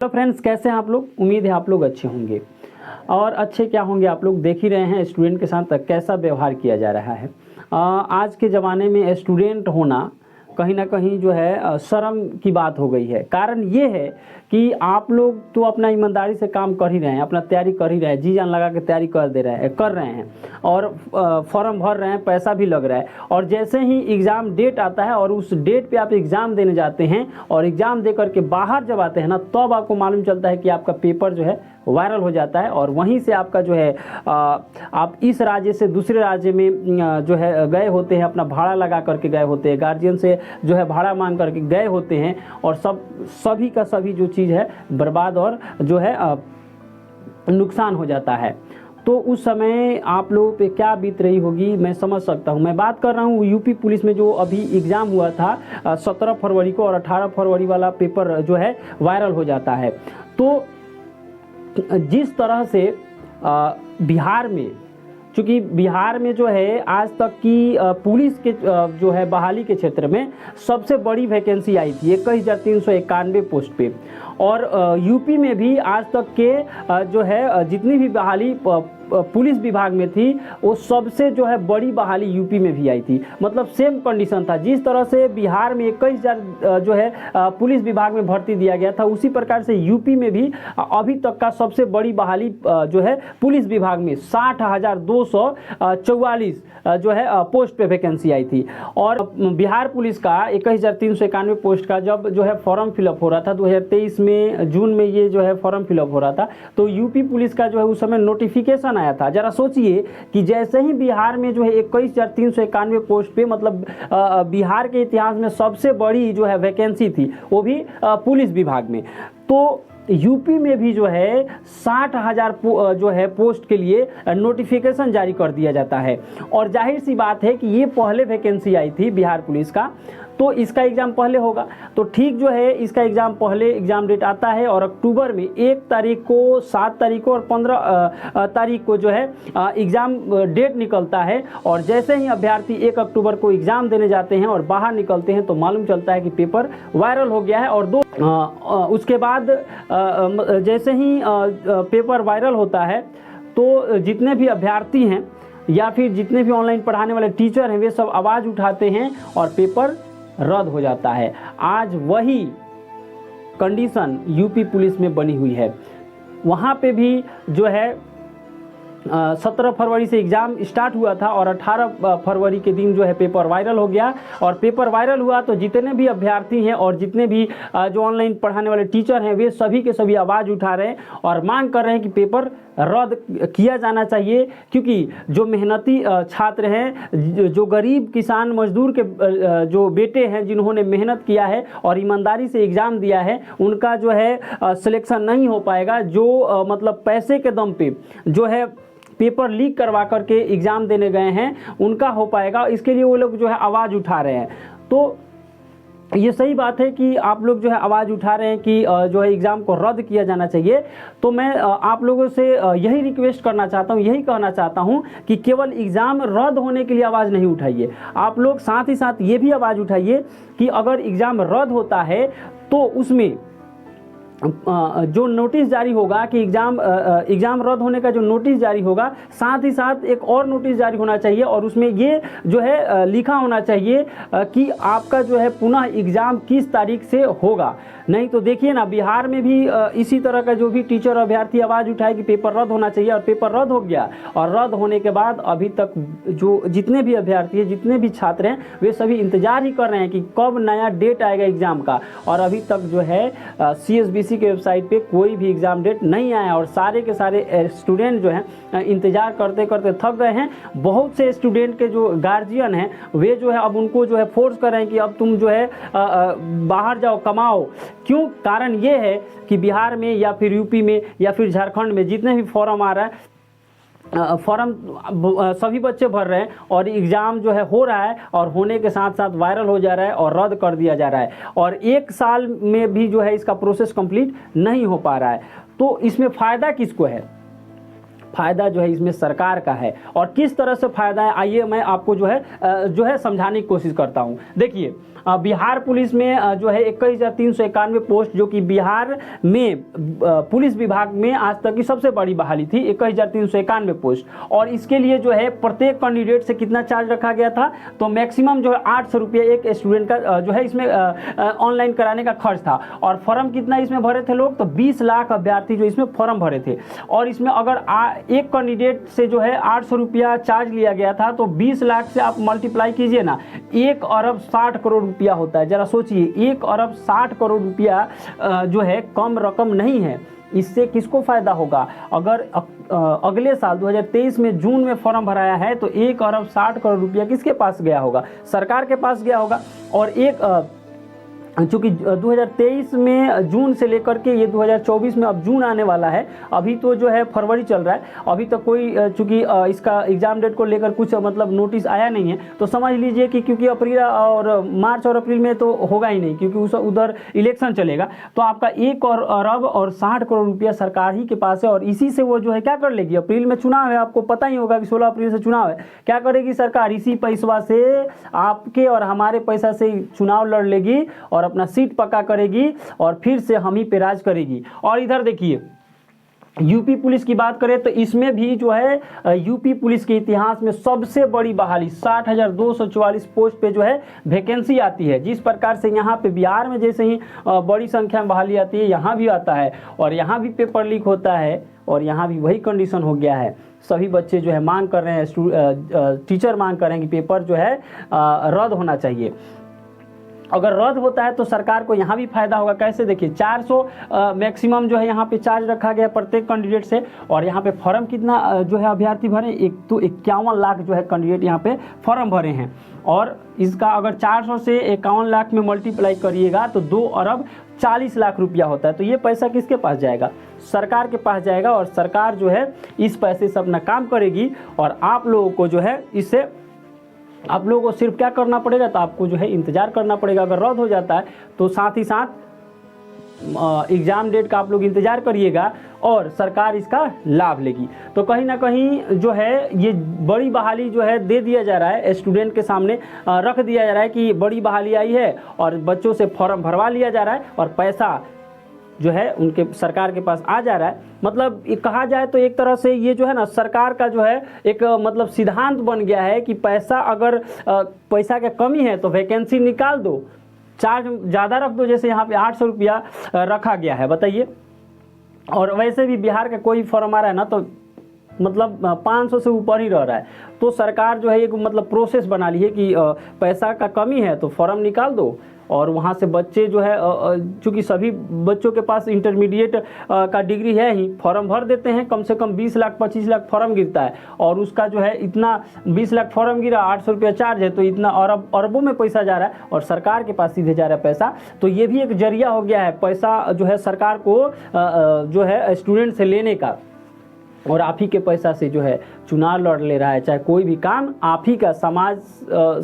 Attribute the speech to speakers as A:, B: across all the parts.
A: तो फ्रेंड्स, कैसे हैं आप लोग। उम्मीद है आप लोग अच्छे होंगे। और अच्छे क्या होंगे, आप लोग देख ही रहे हैं स्टूडेंट के साथ कैसा व्यवहार किया जा रहा है। आज के ज़माने में स्टूडेंट होना कहीं ना कहीं जो है शर्म की बात हो गई है। कारण ये है कि आप लोग तो अपना ईमानदारी से काम कर ही रहे हैं, अपना तैयारी कर ही रहे हैं, जी जान लगा के तैयारी कर रहे हैं और फॉर्म भर रहे हैं, पैसा भी लग रहा है। और जैसे ही एग्ज़ाम डेट आता है और उस डेट पे आप एग्ज़ाम देने जाते हैं और एग्ज़ाम दे करके बाहर जब आते हैं ना, तब आपको मालूम चलता है कि आपका पेपर जो है वायरल हो जाता है। और वहीं से आपका जो है आप इस राज्य से दूसरे राज्य में जो है गए होते हैं, अपना भाड़ा लगा करके गए होते हैं, गार्जियन से जो है भाड़ा मांग करके गए होते हैं, और सभी का सभी जो चीज़ है बर्बाद और जो है नुकसान हो जाता है। तो उस समय आप लोगों पे क्या बीत रही होगी मैं समझ सकता हूँ। मैं बात कर रहा हूँ यूपी पुलिस में जो अभी एग्ज़ाम हुआ था 17 फरवरी को, और 18 फरवरी वाला पेपर जो है वायरल हो जाता है। तो जिस तरह से बिहार में, चूँकि बिहार में जो है आज तक की पुलिस के जो है बहाली के क्षेत्र में सबसे बड़ी वैकेंसी आई थी 21,391 पोस्ट पे, और यूपी में भी आज तक के जो है जितनी भी बहाली पुलिस विभाग में थी वो सबसे जो है बड़ी बहाली यूपी में भी आई थी। मतलब सेम कंडीशन था। जिस तरह से बिहार में 21,000 जो है पुलिस विभाग में भर्ती दिया गया था, उसी प्रकार से यूपी में भी अभी तक का सबसे बड़ी बहाली जो है पुलिस विभाग में 60,244 जो है पोस्ट पे वैकेंसी आई थी। और बिहार पुलिस का 21,391 पोस्ट का जब जो है फॉर्म फिलअप हो रहा था 2023 में जून में, ये जो है फॉर्म फिलअप हो रहा था, तो यूपी पुलिस का जो है उस समय नोटिफिकेशन आया था। जरा सोचिए कि जैसे ही बिहार में जो है 21,391 पोस्ट पे, मतलब बिहार के इतिहास में सबसे बड़ी जो है वैकेंसी थी, वो भी पुलिस विभाग में, तो यूपी में भी जो है 60,000 जो है पोस्ट के लिए नोटिफिकेशन जारी कर दिया जाता है। और जाहिर सी बात है कि ये पहले वैकेंसी आई थी बिहार पुलिस का, तो इसका एग्ज़ाम पहले होगा। तो ठीक जो है इसका एग्ज़ाम पहले एग्ज़ाम डेट आता है, और अक्टूबर में 1 तारीख को, 7 तारीख को और 15 तारीख को जो है एग्ज़ाम डेट निकलता है। और जैसे ही अभ्यर्थी 1 अक्टूबर को एग्ज़ाम देने जाते हैं और बाहर निकलते हैं तो मालूम चलता है कि पेपर वायरल हो गया है। और उसके बाद जैसे ही पेपर वायरल होता है तो जितने भी अभ्यर्थी हैं या फिर जितने भी ऑनलाइन पढ़ाने वाले टीचर हैं, वे सब आवाज़ उठाते हैं और पेपर रद्द हो जाता है। आज वही कंडीशन यूपी पुलिस में बनी हुई है। वहाँ पे भी जो है 17 फरवरी से एग्ज़ाम स्टार्ट हुआ था और 18 फरवरी के दिन जो है पेपर वायरल हो गया। और पेपर वायरल हुआ तो जितने भी अभ्यर्थी हैं और जितने भी जो ऑनलाइन पढ़ाने वाले टीचर हैं, वे सभी के सभी आवाज़ उठा रहे हैं और मांग कर रहे हैं कि पेपर रद्द किया जाना चाहिए। क्योंकि जो मेहनती छात्र हैं, जो गरीब किसान मजदूर के जो बेटे हैं, जिन्होंने मेहनत किया है और ईमानदारी से एग्ज़ाम दिया है, उनका जो है सिलेक्शन नहीं हो पाएगा। जो मतलब पैसे के दम पे जो है पेपर लीक करवा करके एग्ज़ाम देने गए हैं, उनका हो पाएगा। इसके लिए वो लोग जो है आवाज़ उठा रहे हैं। तो ये सही बात है कि आप लोग जो है आवाज़ उठा रहे हैं कि जो है एग्ज़ाम को रद्द किया जाना चाहिए। तो मैं आप लोगों से यही रिक्वेस्ट करना चाहता हूँ, यही कहना चाहता हूँ कि केवल एग्ज़ाम रद्द होने के लिए आवाज़ नहीं उठाइए, आप लोग साथ ही साथ ये भी आवाज़ उठाइए कि अगर एग्ज़ाम रद्द होता है तो उसमें जो नोटिस जारी होगा कि एग्ज़ाम रद्द होने का जो नोटिस जारी होगा, साथ ही साथ एक और नोटिस जारी होना चाहिए और उसमें ये जो है लिखा होना चाहिए कि आपका जो है पुनः एग्ज़ाम किस तारीख से होगा। नहीं तो देखिए ना, बिहार में भी इसी तरह का जो भी टीचर अभ्यर्थी आवाज़ उठाए कि पेपर रद्द होना चाहिए, और पेपर रद्द हो गया। और रद्द होने के बाद अभी तक जो जितने भी अभ्यर्थी हैं, जितने भी छात्र हैं, वे सभी इंतज़ार ही कर रहे हैं कि कब नया डेट आएगा एग्ज़ाम का। और अभी तक जो है CSBC की वेबसाइट पे कोई भी एग्ज़ाम डेट नहीं आया, और सारे के सारे स्टूडेंट जो हैं इंतज़ार करते करते थक गए हैं। बहुत से स्टूडेंट के जो गार्जियन हैं, वे जो है अब उनको जो है फोर्स कर रहे हैं कि अब तुम जो है बाहर जाओ, कमाओ। क्यों? कारण ये है कि बिहार में या फिर यूपी में या फिर झारखंड में जितने भी फॉर्म आ रहा है, फॉर्म सभी बच्चे भर रहे हैं और एग्ज़ाम जो है हो रहा है, और होने के साथ साथ वायरल हो जा रहा है और रद्द कर दिया जा रहा है। और 1 साल में भी जो है इसका प्रोसेस कंप्लीट नहीं हो पा रहा है। तो इसमें फ़ायदा किसको है? फ़ायदा जो है इसमें सरकार का है। और किस तरह से फ़ायदा है आइए मैं आपको जो है समझाने की कोशिश करता हूँ। देखिए बिहार पुलिस में जो है 21,391 पोस्ट, जो कि बिहार में पुलिस विभाग में आज तक की सबसे बड़ी बहाली थी, 21,391 पोस्ट। और इसके लिए जो है प्रत्येक कैंडिडेट से कितना चार्ज रखा गया था, तो मैक्सिमम जो है 800 रुपये एक स्टूडेंट का जो है इसमें ऑनलाइन कराने का खर्च था। और फॉर्म कितना इसमें भरे थे लोग, तो 20 लाख अभ्यर्थी जो इसमें फॉर्म भरे थे। और इसमें अगर एक कैंडिडेट से जो है 800 रुपया चार्ज लिया गया था, तो 20 लाख से आप मल्टीप्लाई कीजिए ना, 1 अरब 60 करोड़ रुपया होता है। जरा सोचिए, 1 अरब 60 करोड़ रुपया जो है कम रकम नहीं है। इससे किसको फायदा होगा? अगर अगले साल 2023 में जून में फॉर्म भराया है तो 1 अरब 60 करोड़ रुपया किसके पास गया होगा? सरकार के पास गया होगा। और चूँकि 2023 में जून से लेकर के ये 2024 में अब जून आने वाला है, अभी तो जो है फरवरी चल रहा है, अभी तक कोई चूँकि इसका एग्ज़ाम डेट को लेकर कुछ मतलब नोटिस आया नहीं है, तो समझ लीजिए कि क्योंकि अप्रैल और मार्च और अप्रैल में तो होगा ही नहीं, क्योंकि उधर इलेक्शन चलेगा। तो आपका 1 अरब और 60 करोड़ रुपया सरकार ही के पास है। और इसी से वो जो है क्या कर लेगी, अप्रैल में चुनाव है, आपको पता ही होगा कि 16 अप्रैल से चुनाव है, क्या करेगी सरकार? इसी पैसा से, आपके और हमारे पैसा से चुनाव लड़ लेगी और अपना सीट पक्का करेगी और फिर से हम ही पे राज करेगी। और इधर देखिए यूपी पुलिस की बात करें तो इसमें भी जो है यूपी पुलिस के इतिहास में सबसे बड़ी बहाली 60,244 पोस्ट पे जो है वैकेंसी आती है। जिस प्रकार से यहाँ पे बिहार में जैसे ही बड़ी संख्या में बहाली आती है, यहाँ भी आता है और यहाँ भी पेपर लीक होता है और यहाँ भी वही कंडीशन हो गया है। सभी बच्चे जो है मांग कर रहे हैं, टीचर मांग कर रहे हैं कि पेपर जो है रद्द होना चाहिए। अगर रद्द होता है तो सरकार को यहाँ भी फायदा होगा। कैसे? देखिए 400 मैक्सिमम जो है यहाँ पे चार्ज रखा गया प्रत्येक कैंडिडेट से। और यहाँ पे फॉर्म कितना जो है अभ्यर्थी भरे, एक तो 51 लाख जो है कैंडिडेट यहाँ पे फॉर्म भरे हैं। और इसका अगर 400 से 51 लाख में मल्टीप्लाई करिएगा तो 2 अरब 40 लाख रुपया होता है। तो ये पैसा किसके पास जाएगा? सरकार के पास जाएगा। और सरकार जो है इस पैसे से अपना काम करेगी और आप लोगों को जो है इससे आप लोगों को सिर्फ क्या करना पड़ेगा, तो आपको जो है इंतज़ार करना पड़ेगा। अगर रद्द हो जाता है तो साथ ही साथ एग्ज़ाम डेट का आप लोग इंतज़ार करिएगा और सरकार इसका लाभ लेगी। तो कहीं ना कहीं जो है ये बड़ी बहाली जो है दे दिया जा रहा है, स्टूडेंट के सामने रख दिया जा रहा है कि बड़ी बहाली आई है और बच्चों से फॉर्म भरवा लिया जा रहा है और पैसा जो है उनके सरकार के पास आ जा रहा है। मतलब कहा जाए तो एक तरह से ये जो है ना सरकार का जो है एक मतलब सिद्धांत बन गया है कि पैसा अगर पैसा की कमी है तो वैकेंसी निकाल दो, चार्ज ज़्यादा रख दो। जैसे यहाँ पे 800 रुपया रखा गया है, बताइए। और वैसे भी बिहार का कोई फॉर्म आ रहा है ना तो मतलब 500 से ऊपर ही रह रहा है। तो सरकार जो है एक मतलब प्रोसेस बना ली है कि पैसा का कमी है तो फॉर्म निकाल दो और वहाँ से बच्चे जो है चूँकि सभी बच्चों के पास इंटरमीडिएट का डिग्री है ही, फॉर्म भर देते हैं। कम से कम 20 लाख 25 लाख फॉर्म गिरता है और उसका जो है इतना 20 लाख फॉर्म गिरा, 800 रुपया चार्ज है, तो इतना अरबों में पैसा जा रहा है और सरकार के पास सीधे जा रहा है पैसा। तो ये भी एक जरिया हो गया है पैसा जो है सरकार को जो है स्टूडेंट से लेने का। और आप ही के पैसा से जो है चुनाव लड़ ले रहा है, चाहे कोई भी काम आप ही का समाज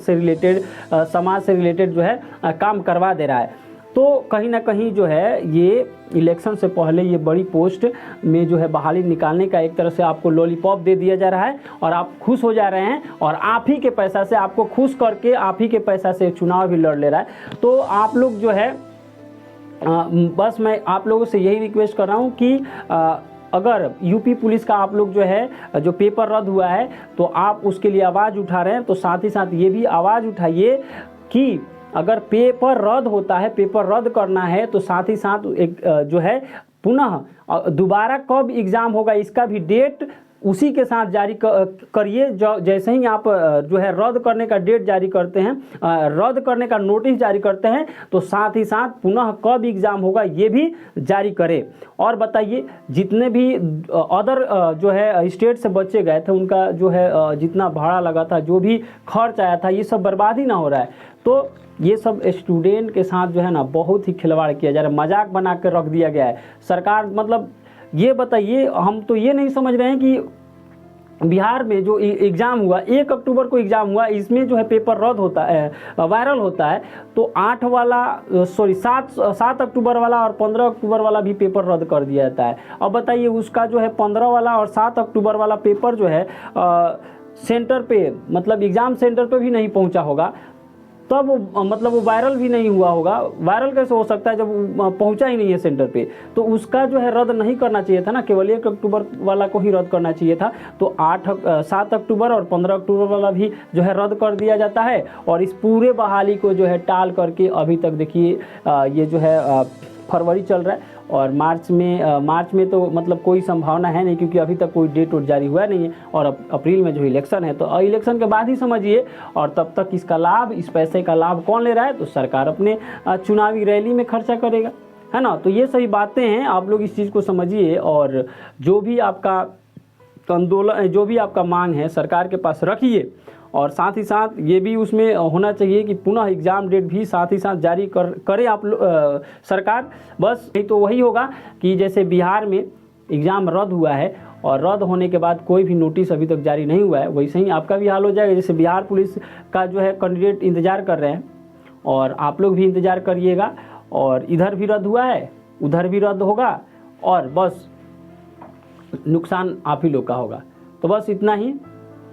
A: से रिलेटेड जो है काम करवा दे रहा है। तो कहीं ना कहीं जो है ये इलेक्शन से पहले ये बड़ी पोस्ट में जो है बहाली निकालने का एक तरह से आपको लॉलीपॉप दे दिया जा रहा है और आप खुश हो जा रहे हैं और आप ही के पैसा से आपको खुश करके आप ही के पैसा से चुनाव भी लड़ ले रहा है। तो आप लोग जो है बस मैं आप लोगों से यही रिक्वेस्ट कर रहा हूँ कि अगर यूपी पुलिस का आप लोग जो है जो पेपर रद्द हुआ है तो आप उसके लिए आवाज़ उठा रहे हैं, तो साथ ही साथ ये भी आवाज़ उठाइए कि अगर पेपर रद्द होता है, पेपर रद्द करना है, तो साथ ही साथ एक जो है पुनः दोबारा कब एग्ज़ाम होगा इसका भी डेट उसी के साथ जारी करिए। जैसे ही आप जो है रद्द करने का डेट जारी करते हैं, रद्द करने का नोटिस जारी करते हैं, तो साथ ही साथ पुनः कब एग्ज़ाम होगा ये भी जारी करें। और बताइए जितने भी अदर जो है स्टेट से बच्चे गए थे उनका जो है जितना भाड़ा लगा था, जो भी खर्च आया था, ये सब बर्बादी ना हो रहा है। तो ये सब स्टूडेंट के साथ जो है ना बहुत ही खिलवाड़ किया जा रहा है, मजाक बना कर रख दिया गया है सरकार। मतलब ये बताइए, हम तो ये नहीं समझ रहे हैं कि बिहार में जो एग्ज़ाम हुआ 1 अक्टूबर को एग्ज़ाम हुआ, इसमें जो है पेपर रद्द होता है, वायरल होता है, तो 7 अक्टूबर वाला और 15 अक्टूबर वाला भी पेपर रद्द कर दिया जाता है। अब बताइए उसका जो है 15 वाला और 7 अक्टूबर वाला पेपर जो है सेंटर पे, मतलब एग्ज़ाम सेंटर पे भी नहीं पहुंचा होगा, तब मतलब वो वायरल भी नहीं हुआ होगा। वायरल कैसे हो सकता है जब पहुंचा ही नहीं है सेंटर पे? तो उसका जो है रद्द नहीं करना चाहिए था ना, केवल 1 अक्टूबर वाला को ही रद्द करना चाहिए था। तो 7 अक्टूबर और 15 अक्टूबर वाला भी जो है रद्द कर दिया जाता है, और इस पूरे बहाली को जो है टाल करके अभी तक देखिए ये जो है फरवरी चल रहा है, और मार्च में तो मतलब कोई संभावना है नहीं, क्योंकि अभी तक कोई डेट जारी हुआ नहीं है, और अप्रैल में जो इलेक्शन है, तो इलेक्शन के बाद ही समझिए। और तब तक इसका लाभ, इस पैसे का लाभ कौन ले रहा है? तो सरकार अपने चुनावी रैली में खर्चा करेगा, है ना। तो ये सही बातें हैं, आप लोग इस चीज़ को समझिए, और जो भी आपका आंदोलन, जो भी आपका मांग है सरकार के पास रखिए, और साथ ही साथ ये भी उसमें होना चाहिए कि पुनः एग्ज़ाम डेट भी साथ ही साथ जारी करे आप सरकार। बस नहीं तो वही होगा कि जैसे बिहार में एग्ज़ाम रद्द हुआ है, और रद्द होने के बाद कोई भी नोटिस अभी तक जारी नहीं हुआ है, वैसे ही आपका भी हाल हो जाएगा। जैसे बिहार पुलिस का जो है कैंडिडेट इंतज़ार कर रहे हैं, और आप लोग भी इंतज़ार करिएगा, और इधर भी रद्द हुआ है, उधर भी रद्द होगा, और बस नुकसान आप ही लोग का होगा। तो बस इतना ही।